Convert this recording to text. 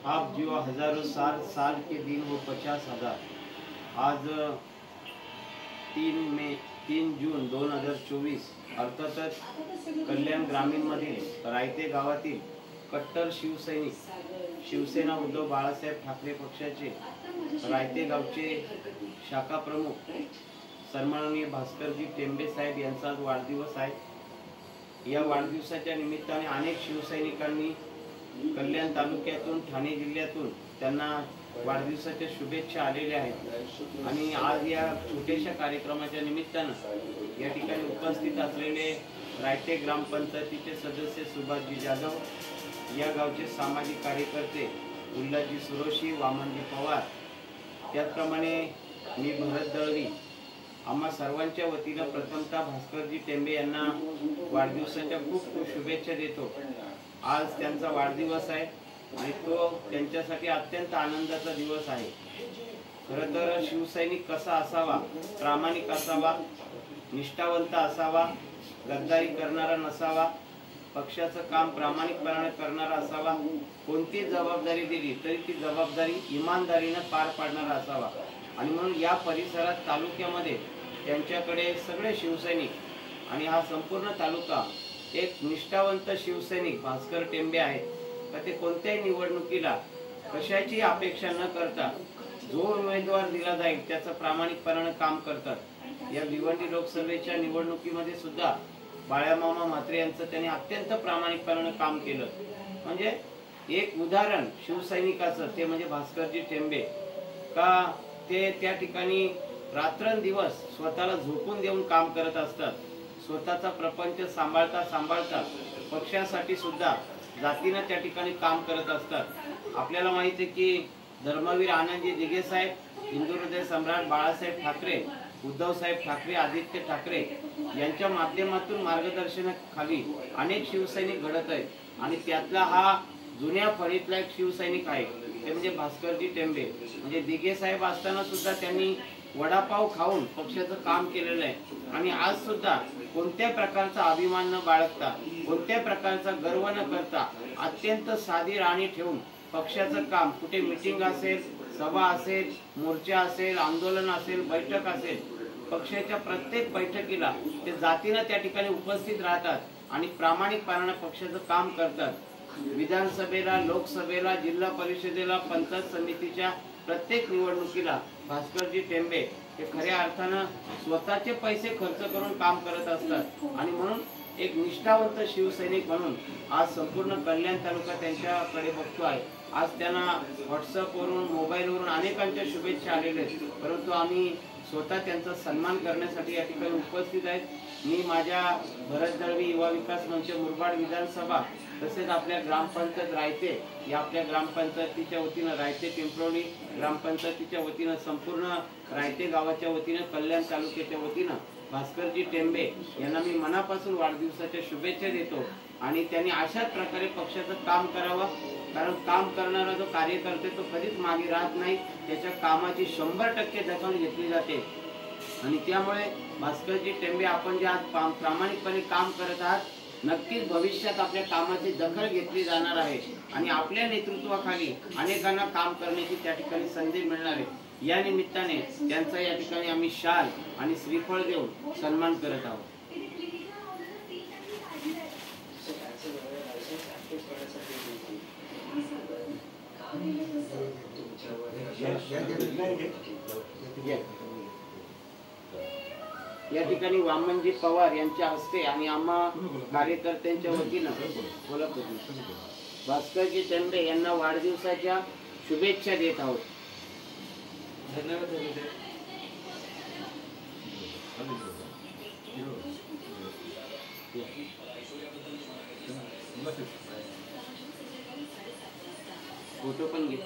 आप जो हजारों साल के दिन हो 50,000। आज 3 जून 2024 अर्थातच कल्याण ग्रामीण मधील रायते गावातील कट्टर शिवसैनिक शिवसेना उद्धव बाळासाहेब ठाकरे पक्षाचे रायते गावचे शाखा प्रमुख सन्माननीय भास्करजी टेंबे साहेब यांचा आज वाढदिवस आहे। या वाढदिवसाच्या निमित्ताने अनेक शिवसैनिकांनी कल्याण तालुक्यातून ठाणे जिल्ह्यातून त्यांना वाढदिवसाच्या शुभेच्छा आलेल्या आहेत। आणि आज या छोट्याशा कार्यक्रमाच्या निमित्तानं या ठिकाणी उपस्थित असलेले रायते ग्रामपंचायतीचे सदस्य सुभाषजी जाधव, या गावचे सामाजिक कार्यकर्ते उल्हासजी सुरोशी, वामनजी पवार, त्याचप्रमाणे मी भरत दळवी, आम्हा सर्वांच्या वतीनं प्रथमतः भास्करजी टेंबे यांना वाढदिवसाच्या खूप खूप शुभेच्छा देतो। आज त्यांचा वाढदिवस आहे आणि तो त्यांच्यासाठी अत्यंत आनंदाचा दिवस आहे। खरं तर शिवसैनिक कसा असावा, प्रामाणिक असावा, निष्ठावंत असावा, गद्दारी करणारा नसावा, पक्षाचं काम प्रामाणिकपणाने करणारा असावा, कोणती जबाबदारी दिली तरी ती जबाबदारी इमानदारीने पार पाडणारा असावा। आणि म्हणून या परिसरात तालुक्यामध्ये त्यांच्याकडे सगळे शिवसैनिक आणि हा संपूर्ण तालुका एक निष्ठावंत शिवसैनिक भास्कर टेंबे आहेत का ते कोणत्याही निवडणुकीला कशाची अपेक्षा न करता जो उमेदवार दिला जाईल त्याचं प्रामाणिकपणाने काम करतात। या भिवंडी लोकसभेच्या निवडणुकीमध्ये सुद्धा बाळामामा म्हात्रे यांचं त्यांनी अत्यंत प्रामाणिकपणाने काम केलं। म्हणजे एक उदाहरण शिवसैनिकाचं ते म्हणजे भास्करजी टेंबे का ते त्या ठिकाणी रात्रंदिवस स्वतःला झोकून देऊन काम करत असतात। स्वतःचा प्रपंच सांभाळता सांभाळता पक्षासाठी सुद्धा जातीनं त्या ठिकाणी काम करत असतात। आपल्याला माहिती आहे की धर्मवीर आनंदजी दिघे साहेब, हिंदू हृदय सम्राट बाळासाहेब ठाकरे, उद्धव साहेब ठाकरे, आदित्य ठाकरे यांच्या माध्यमातून मार्गदर्शनाखाली अनेक शिवसैनिक घडत आहेत आणि त्यातला हा जुन्या फळीतला एक शिवसैनिक आहे ते म्हणजे भास्करजी टेंबे। म्हणजे दिघे साहेब असताना सुद्धा त्यांनी वडापाव खाऊन पक्षाचं काम केलेलं आहे आणि आज सुद्धा कोणत्या प्रकारचा अभिमान न बाळगता, कोणत्या प्रकारचा गर्व न करता अत्यंत साधी राणी ठेवून पक्षाचं काम, कुठे मीटिंग असेल, सभा असेल, मोर्चा असेल, आंदोलन असेल, बैठक असेल, पक्षाच्या प्रत्येक बैठकीला ते जातीनं त्या ठिकाणी उपस्थित राहतात आणि प्रामाणिकपणाने पक्षाचं काम करतात। विधानसभेला, लोकसभेला, जिल्हा परिषदेला, पंचायत समितीच्या प्रत्येक निवडणुकीला भास्करजी टेंबे हे खऱ्या अर्थानं स्वतःचे पैसे खर्च करून काम करत असतात आणि म्हणून एक निष्ठावंत शिवसैनिक म्हणून आज संपूर्ण कल्याण तालुका त्यांच्याकडे बघतो आहे। आज त्यांना व्हॉट्सअपवरून, मोबाईलवरून अनेकांच्या शुभेच्छा आलेल्या आहेत, परंतु आम्ही स्वतः त्यांचा सन्मान करण्यासाठी या ठिकाणी उपस्थित आहेत। मी माझ्या भरत दळवी युवा विकास मंच मुरबाड विधानसभा तसेच आपल्या ग्रामपंचायत रायते या आपल्या ग्रामपंचायतीच्या वतीनं, रायते पिंपरोली ग्रामपंचायतीच्या वतीनं, संपूर्ण रायते गावाच्या वतीनं, कल्याण तालुक्याच्या वतीनं भास्करजी टेंबे यांना मी मनापासून वाढदिवसाच्या शुभेच्छा देतो आणि त्यांनी अशाच प्रकारे पक्षाचं काम करावं। कारण काम करणारा जो कार्यकर्ते तो कधीच मागे राहत नाही, त्याच्या कामाची 100% दखल घेतली जाते आणि त्यामुळे भास्करजी टेंबे आपण जे आज प्रामाणिकपणे काम करत आहात, नक्कीच भविष्यात आपल्या कामाची दखल घेतली जाणार आहे आणि आपल्या नेतृत्वाखाली अनेकांना काम करण्याची त्या ठिकाणी संधी मिळणार आहे। या निमित्ताने त्यांचा या ठिकाणी आम्ही शाल आणि श्रीफळ देऊन सन्मान करत आहोत। या ठिकाणी वामनजी पवार यांच्या हस्ते आणि आम्हा कार्यकर्त्यांच्या वतीनं भास्करजी टेंबे यांना वाढदिवसाच्या शुभेच्छा देत आहोत। धन्यवाद। फोटो पण घे।